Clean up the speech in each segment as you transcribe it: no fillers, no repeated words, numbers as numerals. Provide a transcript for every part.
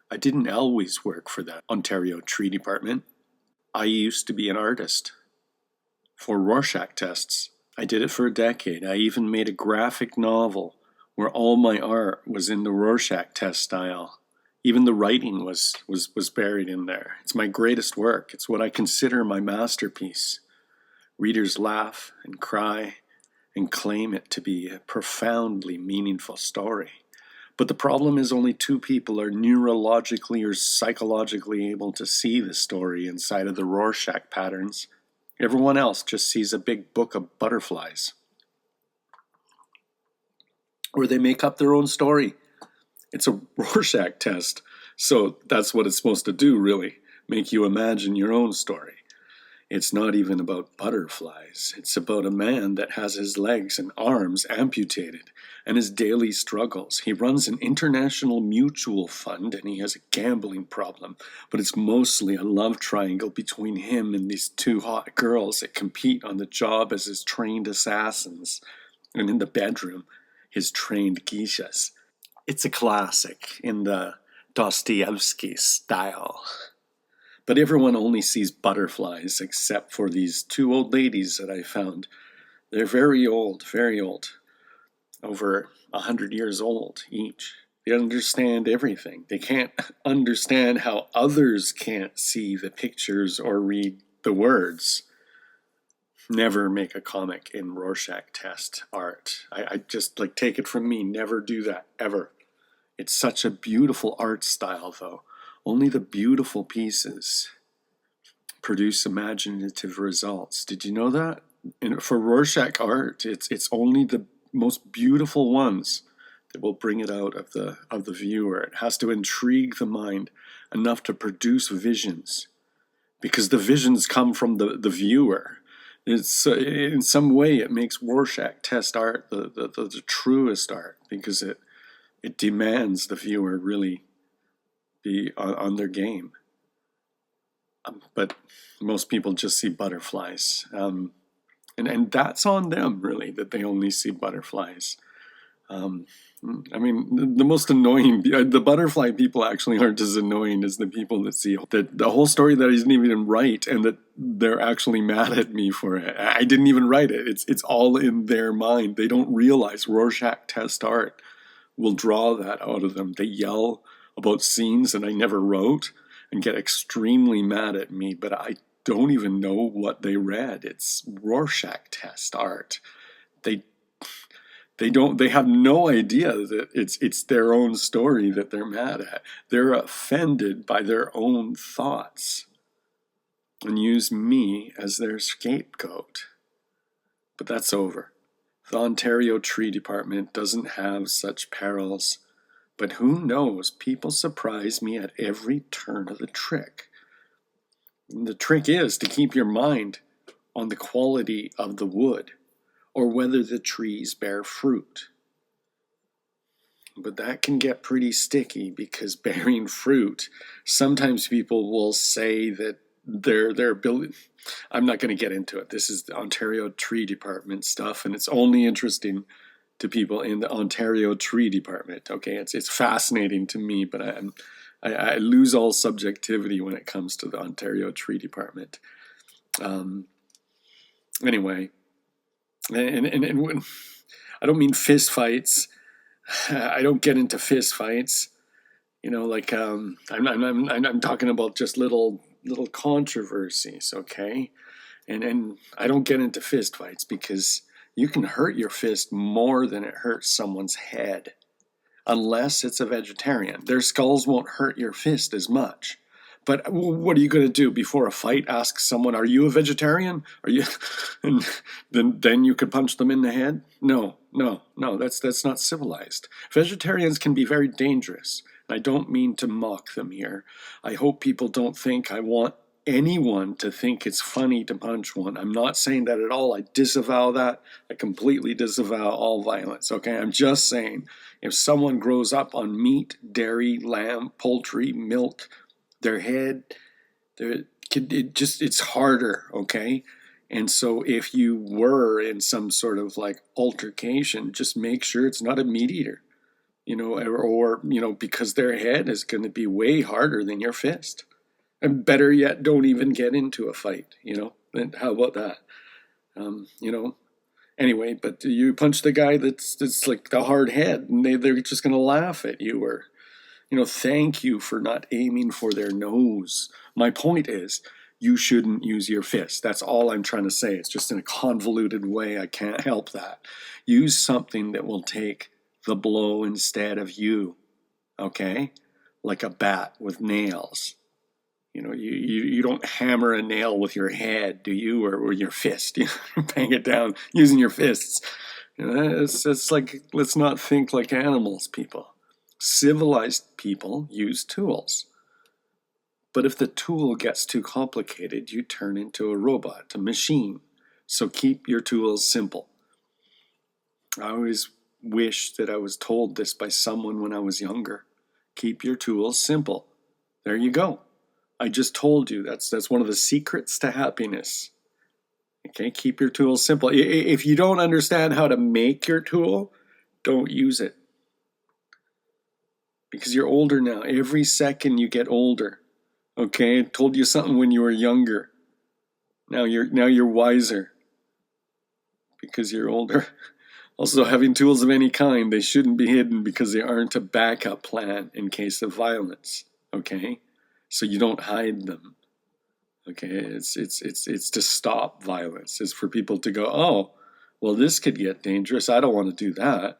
I didn't always work for the Ontario Tree Department. I used to be an artist for Rorschach tests. I did it for a decade. I even made a graphic novel where all my art was in the Rorschach test style. Even the writing was buried in there. It's my greatest work. It's what I consider my masterpiece. Readers laugh and cry and claim it to be a profoundly meaningful story. But the problem is only two people are neurologically or psychologically able to see the story inside of the Rorschach patterns. Everyone else just sees a big book of butterflies. Or they make up their own story. It's a Rorschach test, so that's what it's supposed to do, really. Make you imagine your own story. It's not even about butterflies. It's about a man that has his legs and arms amputated and his daily struggles. He runs an international mutual fund and he has a gambling problem, but it's mostly a love triangle between him and these two hot girls that compete on the job as his trained assassins, and in the bedroom, his trained geishas. It's a classic in the Dostoevsky style. But everyone only sees butterflies except for these two old ladies that I found. They're very old, over 100 years old each. They understand everything. They can't understand how others can't see the pictures or read the words. Never make a comic in Rorschach test art. I just, take it from me, never do that, ever. It's such a beautiful art style, though. Only the beautiful pieces produce imaginative results. Did you know that? And for Rorschach art, it's only the most beautiful ones that will bring it out of the viewer. It has to intrigue the mind enough to produce visions, because the visions come from the viewer. It's in some way it makes Rorschach test art the truest art, because it demands the viewer really be on their game. But most people just see butterflies. And that's on them, really, that they only see butterflies. The most annoying, the butterfly people actually aren't as annoying as the people that see the whole story that I didn't even write, and that they're actually mad at me for it. I didn't even write it. It's all in their mind. They don't realize Rorschach test art will draw that out of them. They yell about scenes that I never wrote and get extremely mad at me, but I don't even know what they read. It's Rorschach test art. They have no idea that it's their own story that they're mad at. They're offended by their own thoughts and use me as their scapegoat. But that's over. The Ontario Tree Department doesn't have such perils. But who knows, people surprise me at every turn of the trick. And the trick is to keep your mind on the quality of the wood, or whether the trees bear fruit. But that can get pretty sticky, because bearing fruit, sometimes people will say that their ability. I'm not going to get into it. This is the Ontario Tree Department stuff, and it's only interesting to people in the Ontario Tree Department. Okay, it's fascinating to me, but I lose all subjectivity when it comes to the Ontario Tree Department. Anyway, and when, I don't mean fist fights. I don't get into fist fights. I'm talking about just little controversies. Okay, and I don't get into fist fights, because you can hurt your fist more than it hurts someone's head, unless it's a vegetarian. Their skulls won't hurt your fist as much. But what are you going to do before a fight? Ask someone, "Are you a vegetarian? Are you?" And then you could punch them in the head? No. That's not civilized. Vegetarians can be very dangerous. I don't mean to mock them here. I hope people don't think I want anyone to think it's funny to punch one. I'm not saying that at all. I disavow that. I completely disavow all violence. Okay, I'm just saying, if someone grows up on meat, dairy, lamb, poultry, milk, their head, it's harder. Okay, and so if you were in some sort of altercation, just make sure it's not a meat eater. because their head is going to be way harder than your fist. And better yet, don't even get into a fight, And how about that? Um, you know, anyway, but you punch the guy that's like the hard head, and they're just going to laugh at you, or, thank you for not aiming for their nose. My point is, you shouldn't use your fist. That's all I'm trying to say. It's just in a convoluted way. I can't help that. Use something that will take the blow instead of you, okay? Like a bat with nails. You don't hammer a nail with your head, do you, or your fist? You bang it down using your fists. It's like, let's not think like animals, people. Civilized people use tools. But if the tool gets too complicated, you turn into a robot, a machine. So keep your tools simple. I always wish that I was told this by someone when I was younger. Keep your tools simple. There you go. I just told you that's one of the secrets to happiness. Okay, keep your tools simple. If you don't understand how to make your tool, don't use it. Because you're older now. Every second you get older. Okay, I told you something when you were younger. Now you're wiser. Because you're older. Also, having tools of any kind, they shouldn't be hidden because they aren't a backup plan in case of violence. Okay? So you don't hide them. Okay, it's to stop violence. It's for people to go, oh, well, this could get dangerous. I don't want to do that.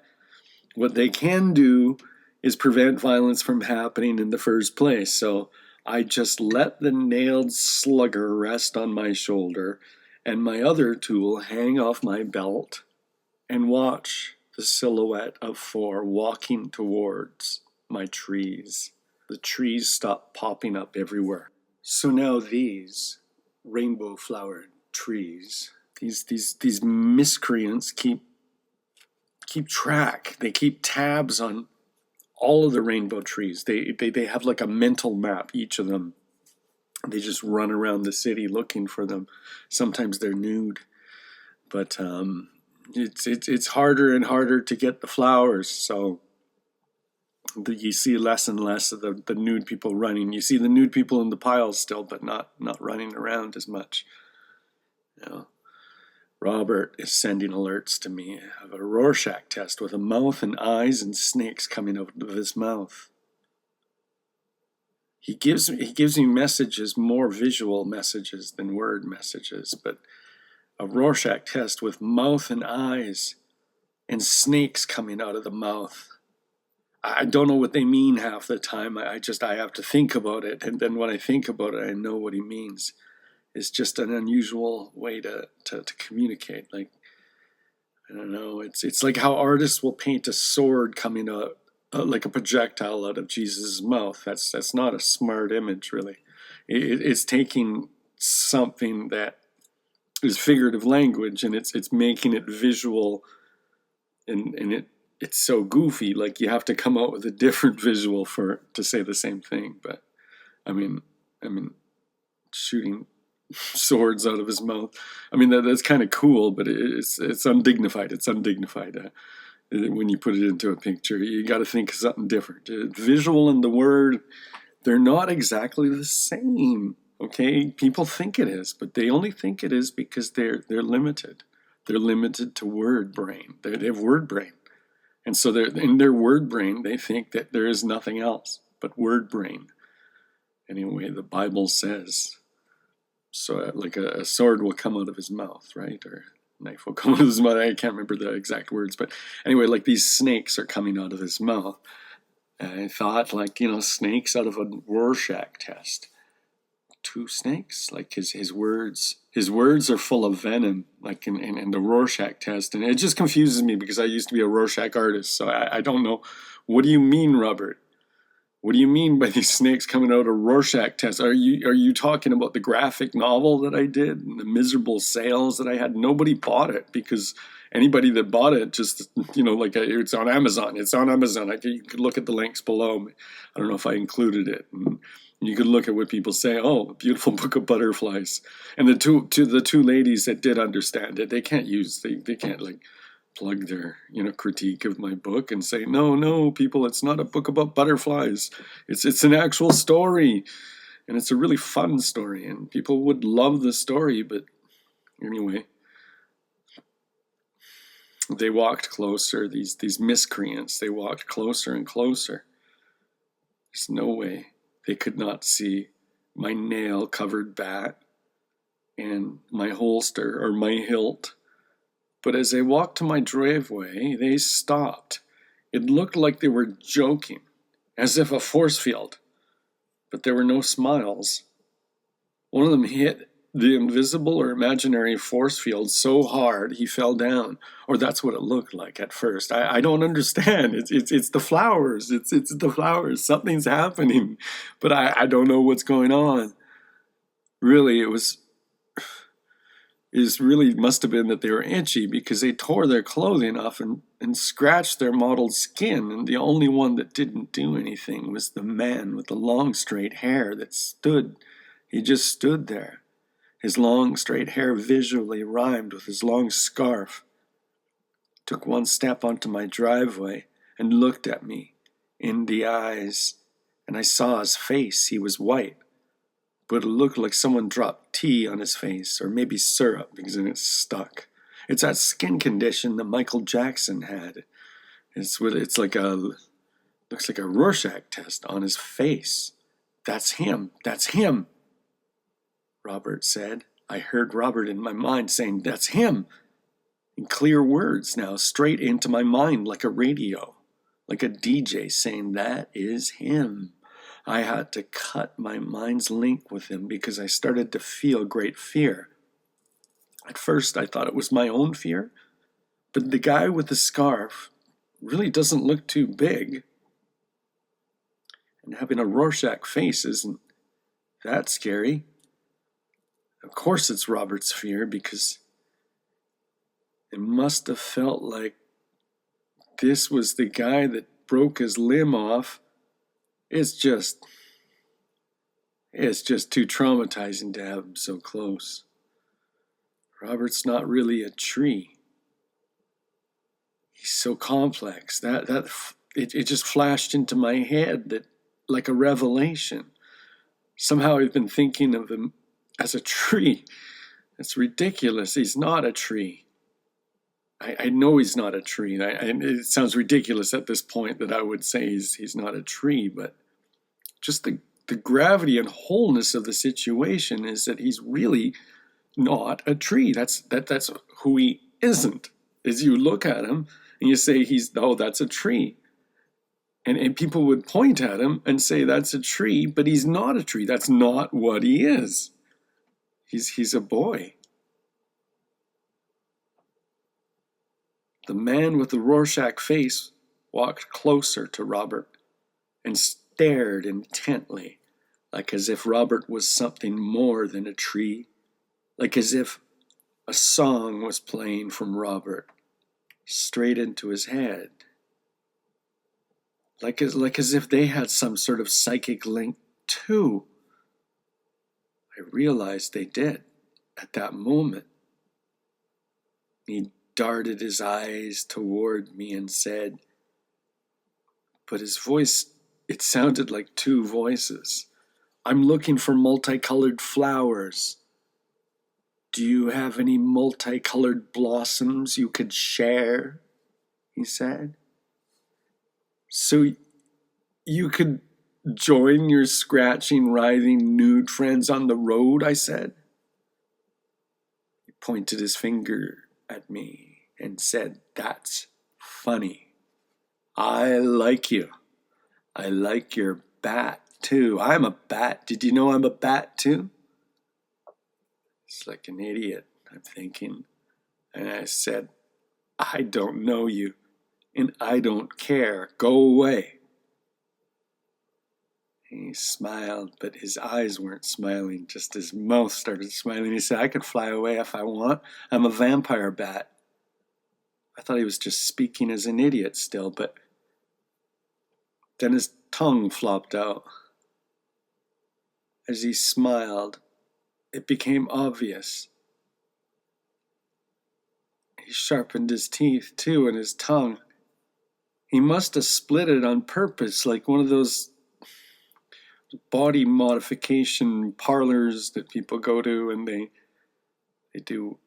What they can do is prevent violence from happening in the first place. So I just let the nailed slugger rest on my shoulder and my other tool hang off my belt and watch the silhouette of 4 walking towards my trees. The trees stop popping up everywhere. So now these rainbow-flowered trees, these miscreants keep track. They keep tabs on all of the rainbow trees. They have like a mental map, each of them. They just run around the city looking for them. Sometimes they're nude, but it's harder and harder to get the flowers. So you see less and less of the nude people running. You see the nude people in the piles still, but not running around as much. Robert is sending alerts to me of a Rorschach test with a mouth and eyes and snakes coming out of his mouth. He gives me messages, more visual messages than word messages, but a Rorschach test with mouth and eyes and snakes coming out of the mouth. I don't know what they mean half the time. I have to think about it, and then when I think about it, I know what he means. It's just an unusual way to communicate. Like, I don't know. It's like how artists will paint a sword coming out like a projectile out of Jesus' mouth. That's not a smart image, really. It's taking something that is figurative language and it's making it visual, and it's so goofy. Like, you have to come out with a different visual to say the same thing. But I mean, shooting swords out of his mouth. I mean, that's kind of cool, but it's undignified. It's undignified when you put it into a picture. You got to think of something different. Visual and the word, they're not exactly the same. Okay, people think it is, but they only think it is because they're limited. They're limited to word brain. They have word brain, and so in their word brain, they think that there is nothing else but word brain. Anyway, the Bible says. So like a sword will come out of his mouth, right? Or a knife will come out of his mouth. I can't remember the exact words, but anyway, like these snakes are coming out of his mouth. And I thought, like, snakes out of a Rorschach test. 2 snakes? Like his words are full of venom, like in the Rorschach test. And it just confuses me because I used to be a Rorschach artist. So I don't know. What do you mean, Robert? What do you mean by these snakes coming out of Rorschach tests? Are you talking about the graphic novel that I did and the miserable sales that I had? Nobody bought it because anybody that bought it just, it's on Amazon. It's on Amazon. You could look at the links below. I don't know if I included it. And you could look at what people say. Oh, a beautiful book of butterflies. And the two ladies that did understand it, they can't plug their, critique of my book and say, no, people, it's not a book about butterflies. It's an actual story, and it's a really fun story, and people would love the story. But anyway, they walked closer. These miscreants, they walked closer and closer. There's no way they could not see my nail-covered bat and my holster or my hilt. But as they walked to my driveway, they stopped. It looked like they were joking, as if a force field, but there were no smiles. One of them hit the invisible or imaginary force field so hard he fell down, or that's what it looked like at first. I don't understand. It's the flowers. It's the flowers. Something's happening, but I don't know what's going on. Really, it really must have been that they were itchy, because they tore their clothing off and scratched their mottled skin, and the only one that didn't do anything was the man with the long straight hair that stood. He just stood there. His long straight hair visually rhymed with his long scarf. Took one step onto my driveway and looked at me in the eyes, and I saw his face. He was white, but it looked like someone dropped tea on his face, or maybe syrup, because then it stuck. It's that skin condition that Michael Jackson had. Looks like a Rorschach test on his face. That's him. That's him, Robert said. I heard Robert in my mind saying, that's him, in clear words now, straight into my mind like a radio, like a DJ saying, that is him. I had to cut my mind's link with him because I started to feel great fear. At first, I thought it was my own fear, but the guy with the scarf really doesn't look too big. And having a Rorschach face isn't that scary. Of course it's Robert's fear, because it must have felt like this was the guy that broke his limb off. It's just too traumatizing to have him so close. Robert's not really a tree. He's so complex. It just flashed into my head that like a revelation. Somehow I've been thinking of him as a tree. It's ridiculous. He's not a tree. I know he's not a tree. And it sounds ridiculous at this point that I would say he's not a tree, but just the gravity and wholeness of the situation is that he's really not a tree. That's who he isn't. As you look at him and you say that's a tree. And people would point at him and say that's a tree, but he's not a tree. That's not what he is. He's a boy. The man with the Rorschach face walked closer to Robert and stared intently, like as if Robert was something more than a tree, like as if a song was playing from Robert straight into his head, like as if they had some sort of psychic link too. I realized they did at that moment. He darted his eyes toward me and said, but his voice, it sounded like two voices. I'm looking for multicolored flowers. Do you have any multicolored blossoms you could share? He said. So you could join your scratching, writhing, nude friends on the road, I said. He pointed his finger at me and said, that's funny. I like you. I like your bat, too. I'm a bat. Did you know I'm a bat, too? It's like an idiot, I'm thinking. And I said, I don't know you, and I don't care. Go away. He smiled, but his eyes weren't smiling, just his mouth started smiling. He said, I could fly away if I want. I'm a vampire bat. I thought he was just speaking as an idiot still, but then his tongue flopped out. As he smiled, it became obvious. He sharpened his teeth, too, and his tongue. He must have split it on purpose, like one of those body modification parlors that people go to, and they do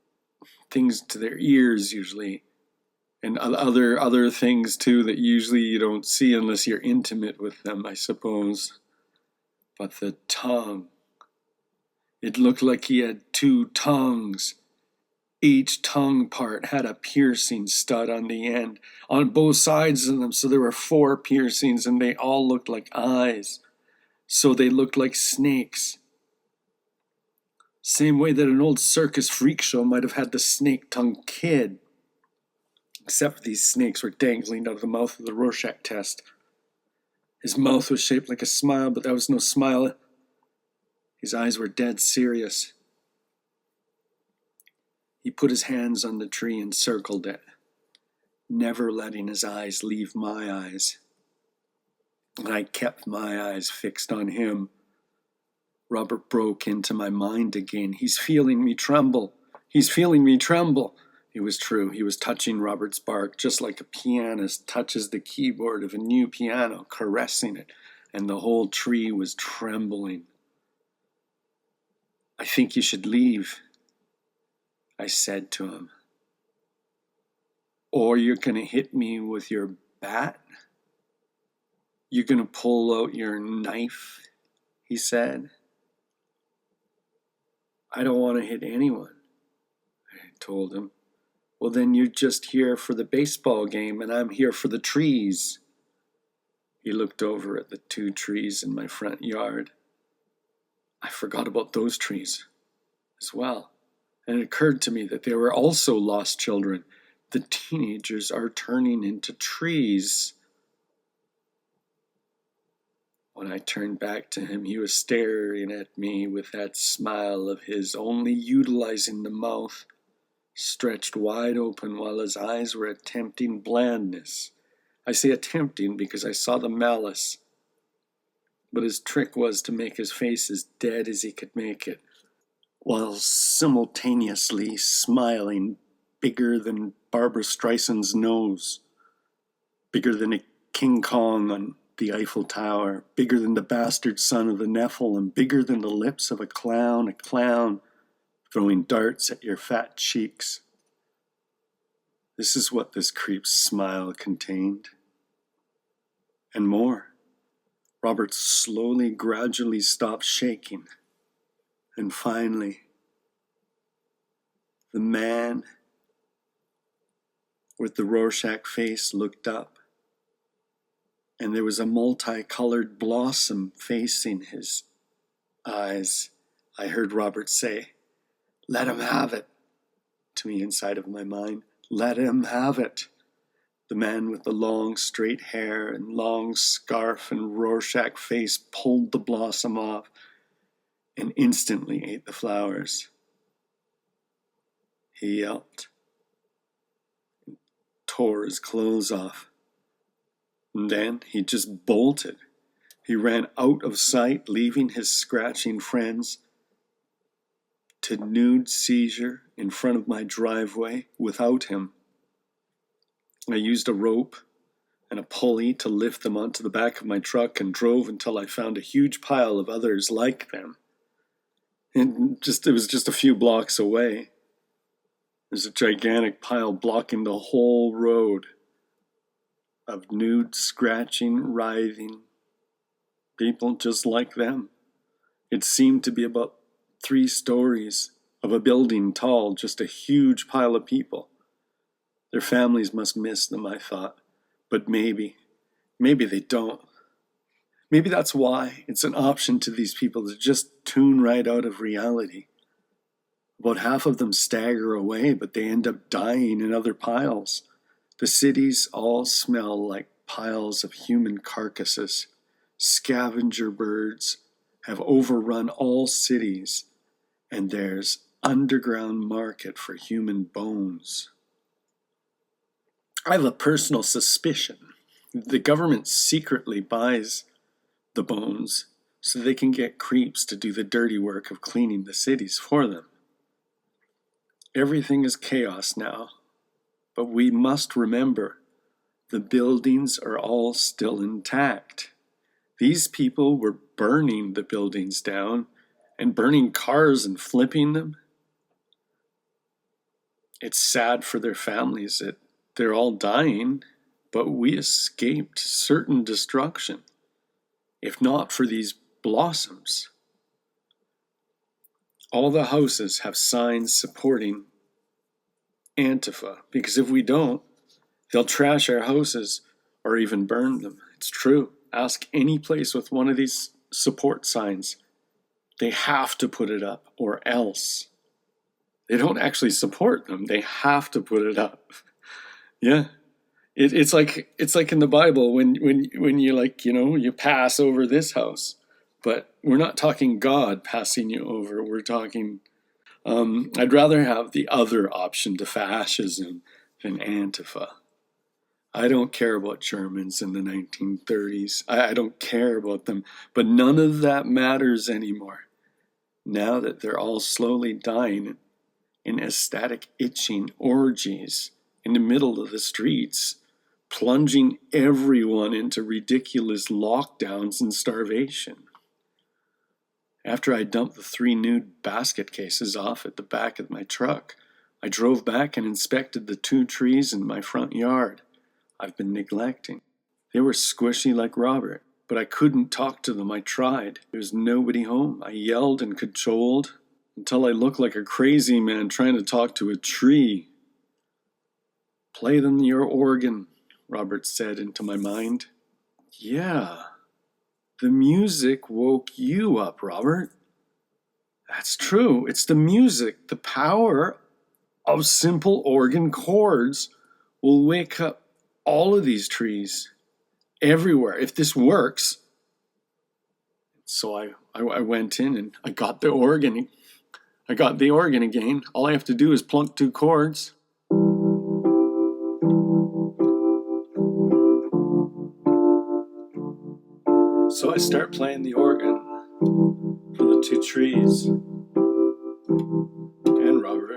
things to their ears usually, and other things too that usually you don't see unless you're intimate with them, I suppose. But the tongue, it looked like he had two tongues. Each tongue part had a piercing stud on the end, on both sides of them, so there were 4 piercings, and they all looked like eyes. So they looked like snakes. Same way that an old circus freak show might have had the snake-tongued kid. Except these snakes were dangling out of the mouth of the Rorschach test. His mouth was shaped like a smile, but that was no smile. His eyes were dead serious. He put his hands on the tree and circled it, never letting his eyes leave my eyes. And I kept my eyes fixed on him. Robert broke into my mind again. He's feeling me tremble. He's feeling me tremble. It was true. He was touching Robert's bark just like a pianist touches the keyboard of a new piano, caressing it, and the whole tree was trembling. I think you should leave, I said to him. Or you're going to hit me with your bat? You're going to pull out your knife, he said. I don't want to hit anyone, I told him. Well, then you're just here for the baseball game, and I'm here for the trees. He looked over at the 2 trees in my front yard. I forgot about those trees as well. And it occurred to me that they were also lost children. The teenagers are turning into trees. When I turned back to him, he was staring at me with that smile of his, only utilizing the mouth, stretched wide open while his eyes were attempting blandness. I say attempting because I saw the malice. But his trick was to make his face as dead as he could make it, while simultaneously smiling bigger than Barbra Streisand's nose, bigger than a King Kong on the Eiffel Tower, bigger than the bastard son of the Nephilim, bigger than the lips of a clown throwing darts at your fat cheeks. This is what this creep's smile contained. And more. Robert slowly, gradually stopped shaking. And finally, the man with the Rorschach face looked up, and there was a multicolored blossom facing his eyes. I heard Robert say, "Let him have it," to me inside of my mind. Let him have it. The man with the long, straight hair and long scarf and Rorschach face pulled the blossom off and instantly ate the flowers. He yelped, tore his clothes off, and then he just bolted. He ran out of sight, leaving his scratching friends to nude seizure in front of my driveway without him. I used a rope and a pulley to lift them onto the back of my truck and drove until I found a huge pile of others like them. And it was just a few blocks away. There's a gigantic pile blocking the whole road of nude, scratching, writhing people just like them. It seemed to be about 3 stories of a building tall, just a huge pile of people. Their families must miss them, I thought. But maybe they don't. Maybe that's why it's an option to these people to just tune right out of reality. About half of them stagger away, but they end up dying in other piles. The cities all smell like piles of human carcasses. Scavenger birds have overrun all cities, and there's underground market for human bones. I have a personal suspicion the government secretly buys the bones so they can get creeps to do the dirty work of cleaning the cities for them. Everything is chaos now. But we must remember, the buildings are all still intact. These people were burning the buildings down and burning cars and flipping them. It's sad for their families that they're all dying, but we escaped certain destruction, if not for these blossoms. All the houses have signs supporting Antifa, because if we don't, they'll trash our houses or even burn them. It's true. Ask any place with one of these support signs. They have to put it up, or else. They don't actually support them. They have to put it up. Yeah. It's like in the Bible when you you pass over this house. But we're not talking God passing you over. We're talking I'd rather have the other option to fascism than Antifa. I don't care about Germans in the 1930s. I don't care about them. But none of that matters anymore. Now that they're all slowly dying in ecstatic itching orgies in the middle of the streets, plunging everyone into ridiculous lockdowns and starvation. After I dumped the 3 nude basket cases off at the back of my truck, I drove back and inspected the 2 trees in my front yard I've been neglecting. They were squishy like Robert, but I couldn't talk to them. I tried. There was nobody home. I yelled and cajoled until I looked like a crazy man trying to talk to a tree. "Play them your organ," Robert said into my mind. "Yeah, the music woke you up, Robert." That's true. It's the music. The power of simple organ chords will wake up all of these trees everywhere if this works. So I went in and I got the organ. I got the organ again. All I have to do is plunk 2 chords. So I start playing the organ for the 2 trees and Robert.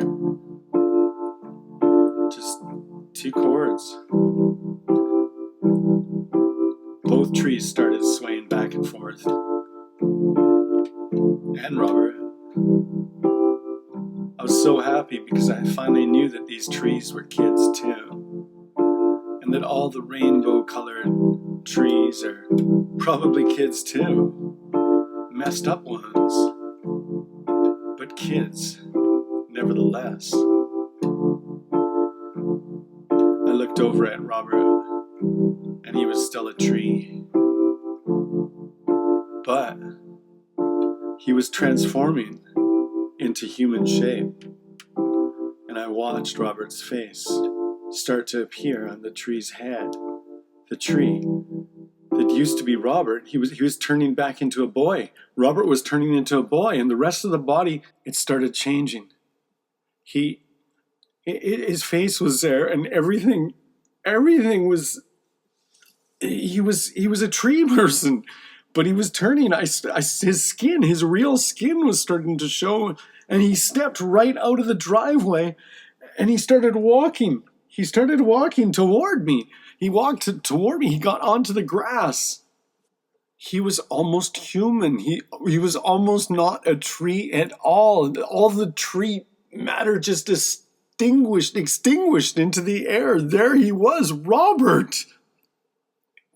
Just 2 chords. Both trees started swaying back and forth. And Robert. I was so happy because I finally knew that these trees were kids too. And that all the rainbow-colored trees are probably kids too. Messed up ones. But kids, nevertheless. I looked over at Robert, and he was still a tree. But he was transforming into human shape. And I watched Robert's face start to appear on the tree's head. The tree that used to be Robert, he was turning back into a boy. Robert was turning into a boy, and the rest of the body, it started changing. His face was there, and everything was. He was a tree person, but he was turning. His skin, his real skin, was starting to show, and he stepped right out of the driveway, and he started walking. He started walking toward me. He walked toward me. He got onto the grass. He was almost human. He was almost not a tree at all. All the tree matter just extinguished into the air. There he was, Robert.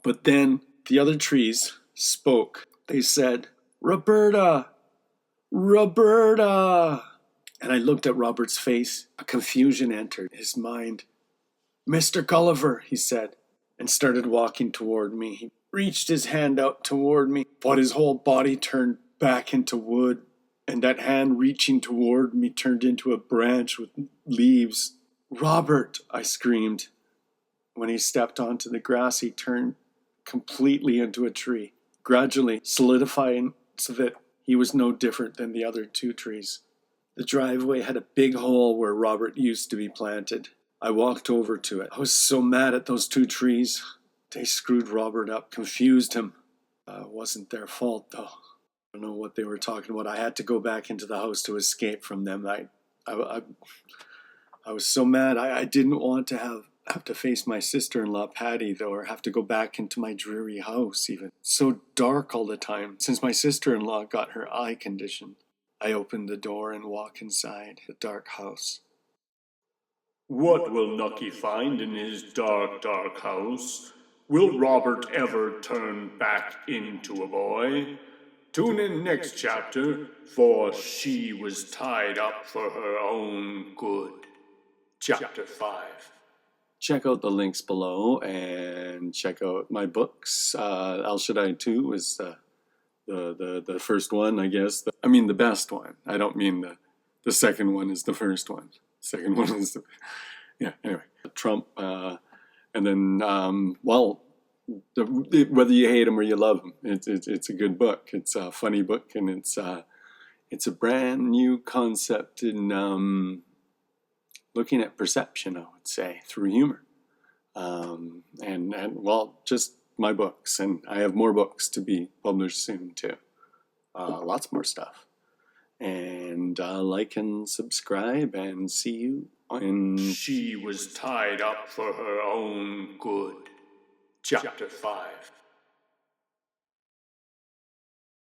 But then the other trees spoke. They said, "Roberta, Roberta." And I looked at Robert's face. A confusion entered his mind. "Mr. Gulliver," he said, and started walking toward me. He reached his hand out toward me, but his whole body turned back into wood, and that hand reaching toward me turned into a branch with leaves. "Robert," I screamed. When he stepped onto the grass, he turned completely into a tree, gradually solidifying so that he was no different than the other 2 trees. The driveway had a big hole where Robert used to be planted. I walked over to it. I was so mad at those 2 trees. They screwed Robert up, confused him. It wasn't their fault, though. I don't know what they were talking about. I had to go back into the house to escape from them. I I was so mad. I didn't want to have to face my sister-in-law Patty, though, or have to go back into my dreary house even. So dark all the time, since my sister-in-law got her eye condition. I opened the door and walk inside the dark house. What will Nucky find in his dark, dark house? Will Robert ever turn back into a boy? Tune in next chapter, for she was tied up for her own good. Chapter 5. Check out the links below and check out my books. Al Shaddai 2 is the first one, I guess. I mean the best one. I don't mean the second one is the first one. Second one is yeah, anyway. Trump, and then, whether you hate him or you love him, it's a good book. It's a funny book, and it's a brand new concept in looking at perception, I would say, through humor. And well, just my books, and I have more books to be published soon too. Lots more stuff. And like and subscribe, and see you in... She was tied up for her own good. Chapter 5.